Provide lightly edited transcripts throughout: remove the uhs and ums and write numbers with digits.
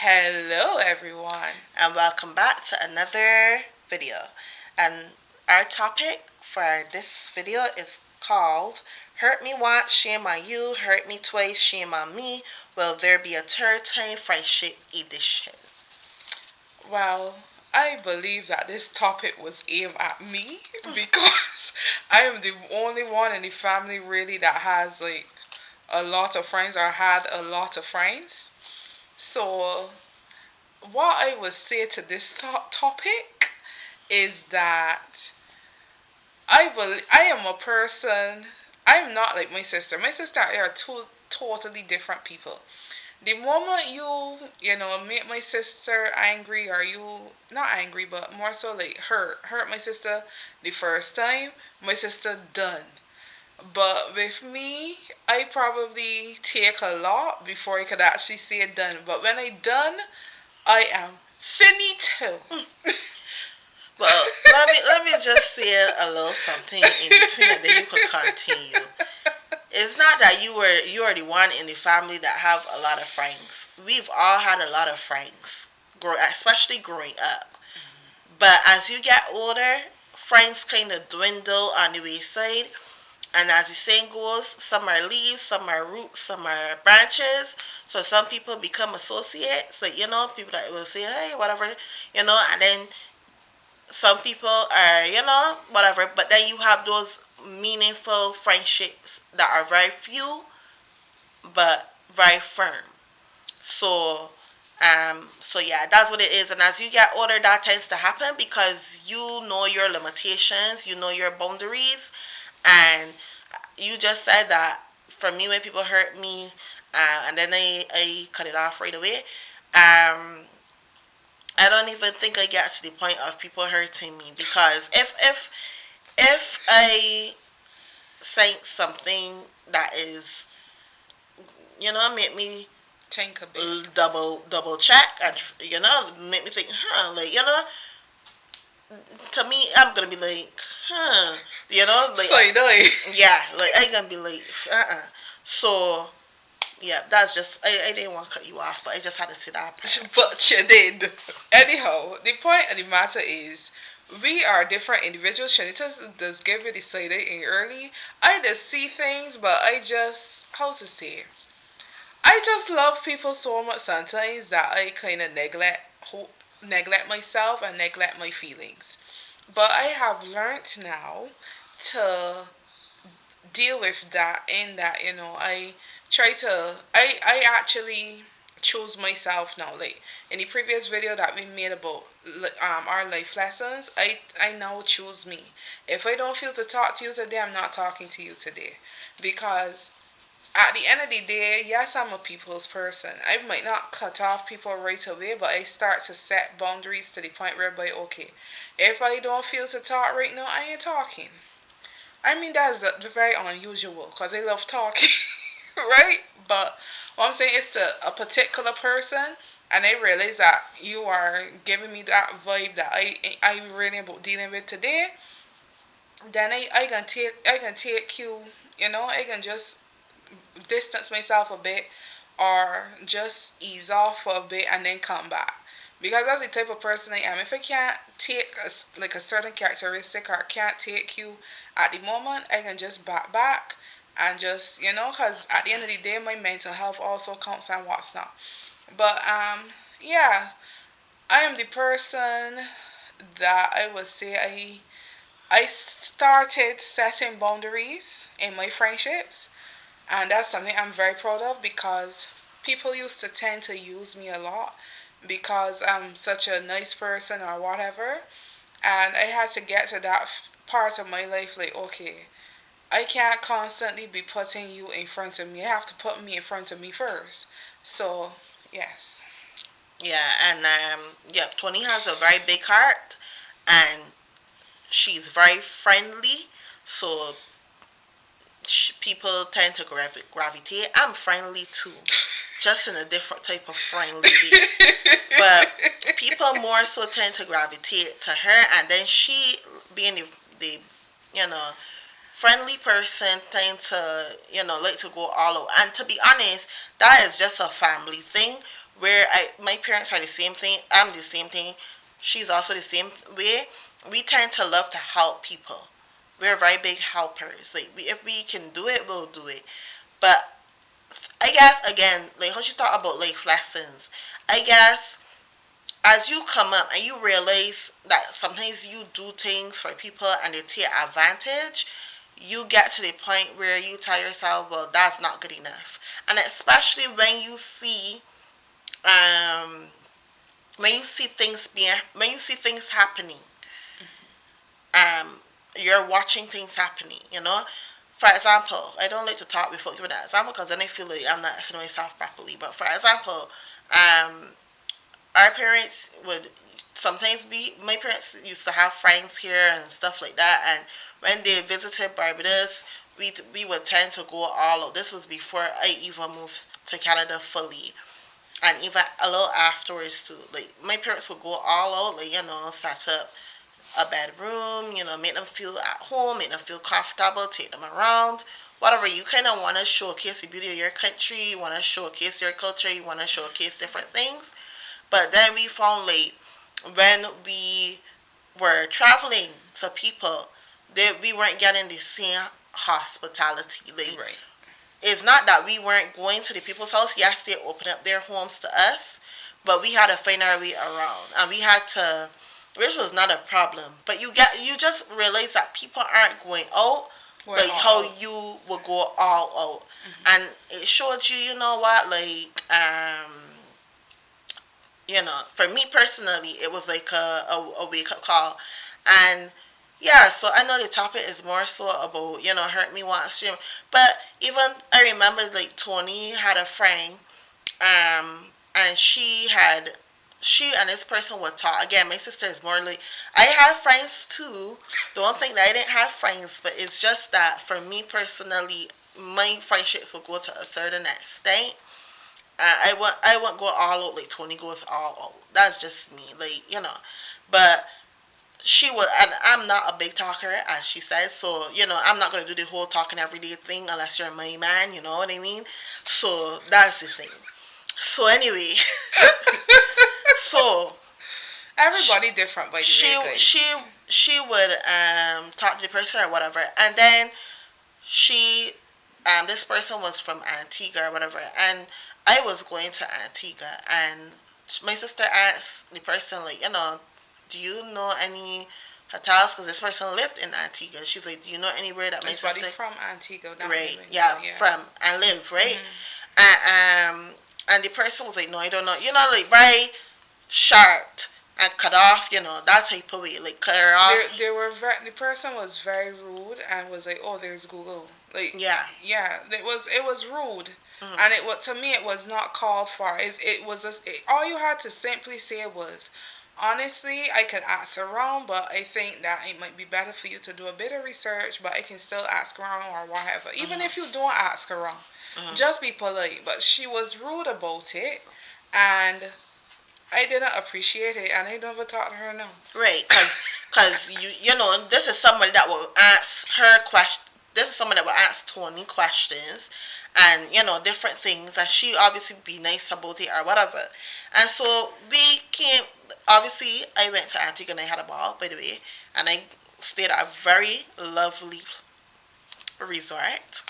Hello, everyone. And welcome back to another video. And our topic for this video is called Hurt Me Once, Shame on You, Hurt Me Twice, Shame on Me. Will there be a third time friendship edition? Well, I believe that this topic was aimed at me because I am the only one in the family really that has like a lot of friends or had a lot of friends. So, what I would say to this topic is that I am a person. I'm not like my sister. My sister and I are two totally different people. The moment you make my sister angry, or you not angry but more so like hurt my sister the first time, my sister done. But with me, I probably take a lot before I could actually say it done. But when I done, I am finito. Well, let me just say a little something in between, and then you could continue. It's not that you are the one in the family that have a lot of friends. We've all had a lot of friends, especially growing up. But as you get older, friends kind of dwindle on the wayside. And as the saying goes, some are leaves, some are roots, some are branches. So some people become associates. So, people that will say, hey, whatever, and then some people are, whatever. But then you have those meaningful friendships that are very few, but very firm. So yeah, that's what it is. And as you get older, that tends to happen because you know your limitations, you know your boundaries, and you just said that for me, when people hurt me, and then I cut it off right away. I don't even think I get to the point of people hurting me because if I say something that is, make me Think a bit. double check, and make me think, like, to me, I'm gonna be like, like, So you know, yeah, like I'm gonna be like, So yeah, that's just I didn't want to cut you off, but I just had to say that part. but you did. Anyhow, the point of the matter is, we are different individuals. Shanita does give it decided in early. I just see things, but I just how to say. I just love people so much sometimes that I kind of neglect myself and neglect my feelings. But I have learned now to deal with that in that I actually chose myself now, like in the previous video that we made about our life lessons. I now choose me. If I don't feel to talk to you today, I'm not talking to you today, because at the end of the day, yes, I'm a people's person. I might not cut off people right away, but I start to set boundaries to the point whereby, okay, if I don't feel to talk right now, I ain't talking. I mean, that's very unusual because I love talking, right? But what I'm saying is to a particular person, and I realize that you are giving me that vibe that I really about dealing with today. Then I can take you, I can just distance myself a bit, or just ease off for a bit and then come back. Because that's the type of person I am. If I can't take like a certain characteristic, or can't take you at the moment, I can just back and just, because at the end of the day, my mental health also counts and what's not. But yeah, I am the person that I would say I started setting boundaries in my friendships, and that's something I'm very proud of, because people used to tend to use me a lot because I'm such a nice person or whatever. And I had to get to that part of my life like, okay, I can't constantly be putting you in front of me. I have to put me in front of me first. So, yes. Yeah, and yep, Tony has a very big heart, and she's very friendly. So people tend to gravitate. I'm friendly too, just in a different type of friendly way. But people more so tend to gravitate to her, and then she, being the you know friendly person, tend to like to go all out. And to be honest, that is just a family thing. where my parents are the same thing. I'm the same thing. She's also the same way. We tend to love to help people. We're very big helpers. Like if we can do it, we'll do it. But I guess again, like how she talk about life lessons. I guess as you come up and you realize that sometimes you do things for people and they take advantage, you get to the point where you tell yourself, well, that's not good enough. And especially um, when you see things happening, um, you're watching things happening, you know. For example, I don't like to talk before giving an example because then I feel like I'm not explaining myself properly. But for example, our parents would sometimes be my parents used to have friends here and stuff like that, and when they visited Barbados, we would tend to go all out. This was before I even moved to Canada fully, and even a little afterwards too. Like my parents would go all out, like set up a bedroom, make them feel at home, make them feel comfortable, take them around. Whatever you kind of want to showcase the beauty of your country, you want to showcase your culture, you want to showcase different things. But then we found like when we were traveling to people, that we weren't getting the same hospitality. Like Right. it's not that we weren't going to the people's house. Yes, they opened up their homes to us, but we had to find our way around, and we had to, which was not a problem. But you just realize that people aren't going out We're like all how out. you would go all out, Mhm. and it showed you, you know what, like for me personally, it was like a wake up call. And yeah, so I know the topic is more so about, hurt me once stream. But even I remember like Tony had a friend, and she and this person would talk. Again, my sister is more like I have friends too. Don't think that I didn't have friends, but it's just that for me personally, my friendships will go to a certain extent. I won't go all out like Tony goes all out. That's just me, like But she would, and I'm not a big talker, as she says. So I'm not gonna do the whole talking everyday thing unless you're my man. You know what I mean? So that's the thing. So anyway, so Everybody different, by the she way, she guys. she would talk to the person or whatever, and then she this person was from Antigua or whatever, and I was going to Antigua, and my sister asked the person, like, do you know any hotels? Because this person lived in Antigua. She's like, do you know anywhere that my It's buddy sister, from Antigua, not right, living, yeah, but yeah. from and live, right? Mhm. And the person was like, no, I don't know. Like very short and cut off, that type of way, like cut her off. The person was very rude and was like, "Oh, there's Google." Like, Yeah. yeah, it was rude, and Mm. to me it was not called for. It was just all you had to simply say was, honestly, I could ask around, but I think that it might be better for you to do a bit of research. But I can still ask around or whatever. Even Mhm. if you don't ask around, Mhm. just be polite. But she was rude about it, and I didn't appreciate it, and I never talked to her now. Right, cause this is somebody that will ask her question. This is someone that will ask Tony questions, and different things, and she obviously be nice about it or whatever. And so we came. Obviously, I went to Antigua and I had a ball, by the way, and I stayed at a very lovely resort.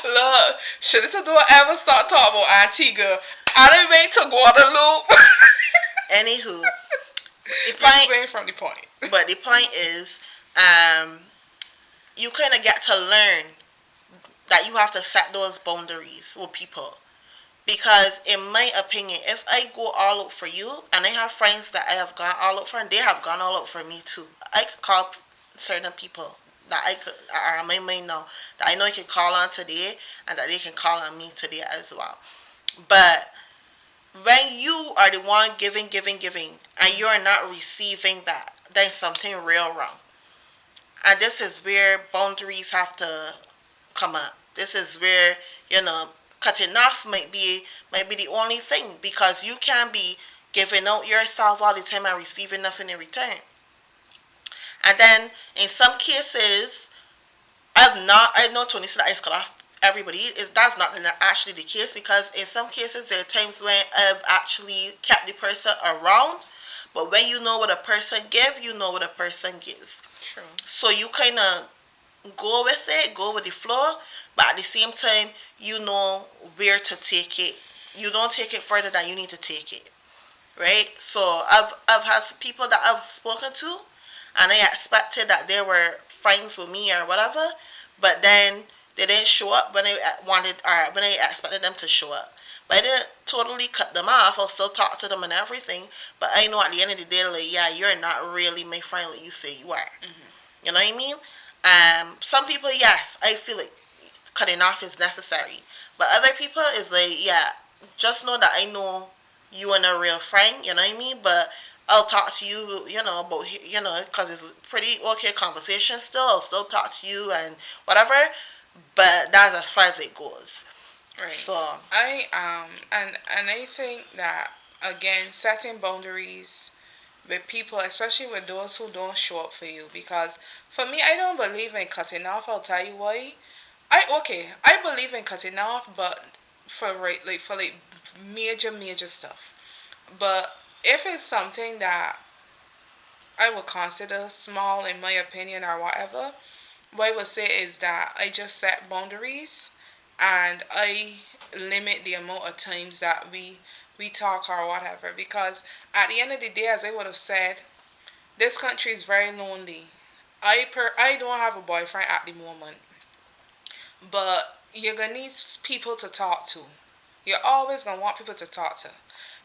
Look, should the door ever start talking about Antigua, I didn't wait to Guadeloupe. Anywho, the We point, swing from the point. but the point is, um, you kind of get to learn that you have to set those boundaries with people. Because in my opinion, if I go all out for you, and I have friends that I have gone all out for, and they have gone all out for me too, I could call certain people that I could are on my mind now that I know I can call on today, and that they can call on me today as well. But when you are the one giving, giving, giving, and you're not receiving that, then something real wrong. And this is where boundaries have to come up. This is where cutting off might be the only thing, because you can't be giving out yourself all the time and receiving nothing in return. And then in some cases, I know Tony said that I cut off everybody. That's not actually the case, because in some cases there are times when I've actually kept the person around, but when you know what a person give, you know what a person gives. True. So you kind of go with it, go with the flow, but at the same time, you know where to take it. You don't take it further than you need to take it, right? So I've had people that I've spoken to, and I expected that they were friends with me or whatever, but then they didn't show up when I wanted, or when I expected them to show up. But I didn't totally cut them off. I'll still talk to them and everything. But I know at the end of the day, like, yeah, you're not really my friend like you say you are. You know what I mean? Some people, yes, I feel like cutting off is necessary. But other people is like, yeah, just know that I know you and a real friend, you know what I mean? But I'll talk to you, about, because it's pretty okay conversation still. I'll still talk to you and whatever, but that's as far as it goes. Right. So, And I think that, again, setting boundaries with people, especially with those who don't show up for you, because for me, I don't believe in cutting off. I'll tell you why. I believe in cutting off, but for major stuff. But if it's something that I would consider small in my opinion or whatever, what I would say is that I just set boundaries and I limit the amount of times that we talk or whatever, because at the end of the day, as I would have said, this country is very lonely. I don't have a boyfriend at the moment, but you're gonna need people to talk to. You're always gonna want people to talk to.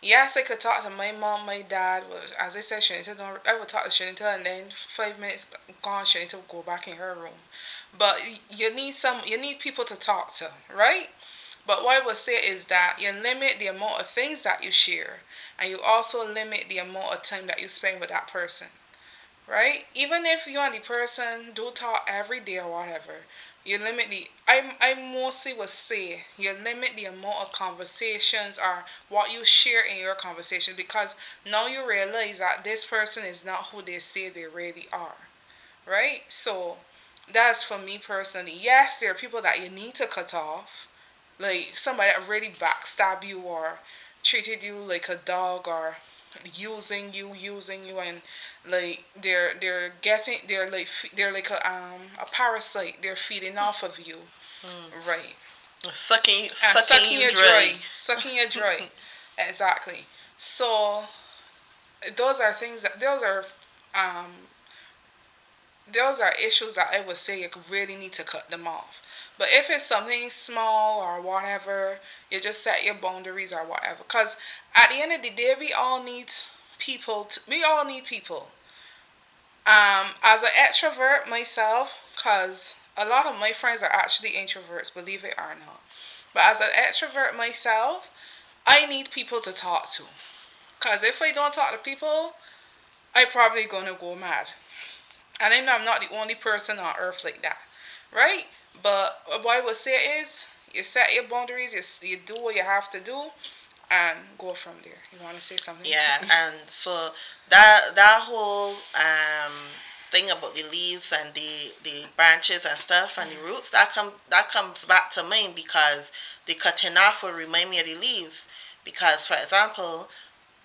Yes, I could talk to my mom, my dad. As I said, Shanita, I would talk to Shanita, and then 5 minutes gone, Shanita would go back in her room. But you need people to talk to, right? But what I would say is that you limit the amount of things that you share, and you also limit the amount of time that you spend with that person, right? Even if you and the person do talk every day or whatever, you limit the. I mostly would say you limit the amount of conversations or what you share in your conversation, because now you realize that this person is not who they say they really are, right? So that's for me personally. Yes, there are people that you need to cut off, like somebody that really backstab you or treated you like a dog or using you, and like they're like a parasite. They're feeding off of you, mm, right? sucking Sucking you you dry. dry, sucking you dry. Exactly. So um those are issues that I would say you really need to cut them off. But if it's something small or whatever, you just set your boundaries or whatever. Because at the end of the day, we all need people. As an extrovert myself, because a lot of my friends are actually introverts, believe it or not. But as an extrovert myself, I need people to talk to. Because if I don't talk to people, I probably gonna go mad. And I know I'm not the only person on earth like that, right? But what I would say is, you set your boundaries, you do what you have to do, and go from there. You want to say something? Yeah, and so that whole thing about the leaves and the branches and stuff and the roots, that comes back to mind, because the cutting off will remind me of the leaves. Because, for example,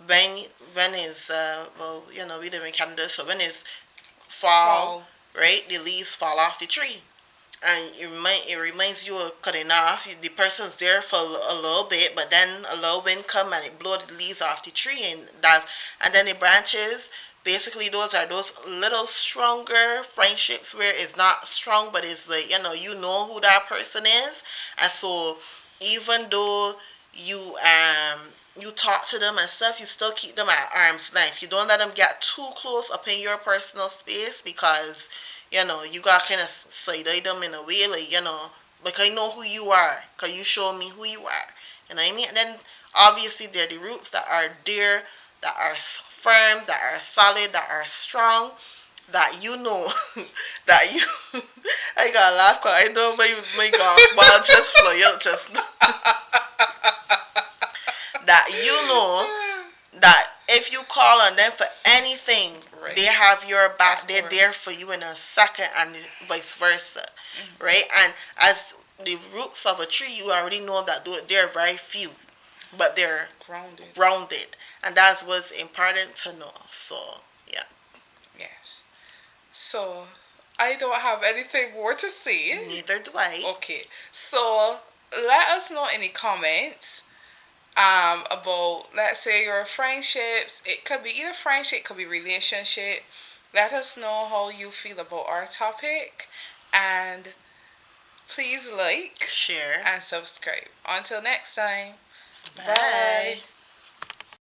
when when is well, we live in Canada, so when is fall, Fall. right? The leaves fall off the tree, and it reminds you of cutting off. The person's there for a little bit, but then a little wind come and it blow the leaves off the tree, and then the branches. Basically, those are those little stronger friendships where it's not strong, but it's like, you know who that person is, and so even though you talk to them and stuff, you still keep them at arm's length. You don't let them get too close up in your personal space, because you got kind of side eye them in a way, like, like, I know who you are, because you show me who you are. You know what I mean? And then obviously they're the roots that are there, that are firm, that are solid, that are strong, that that you. I got to laugh because I know my golf ball just fly out just that that if you call on them for anything, Right. they have your back. Of They're course. there for you in a second, and vice versa, Mhm. right? And as the roots of a tree, you already know that they're very few, but they're Grounded. grounded, and that's what's important to know. So yeah. Yes. So I don't have anything more to say. Neither do I. Okay. So let us know in the comments about, let's say, your friendships. It could be either friendship, it could be relationship. Let us know how you feel about our topic, and please like, share, and subscribe. Until next time. bye. Bye.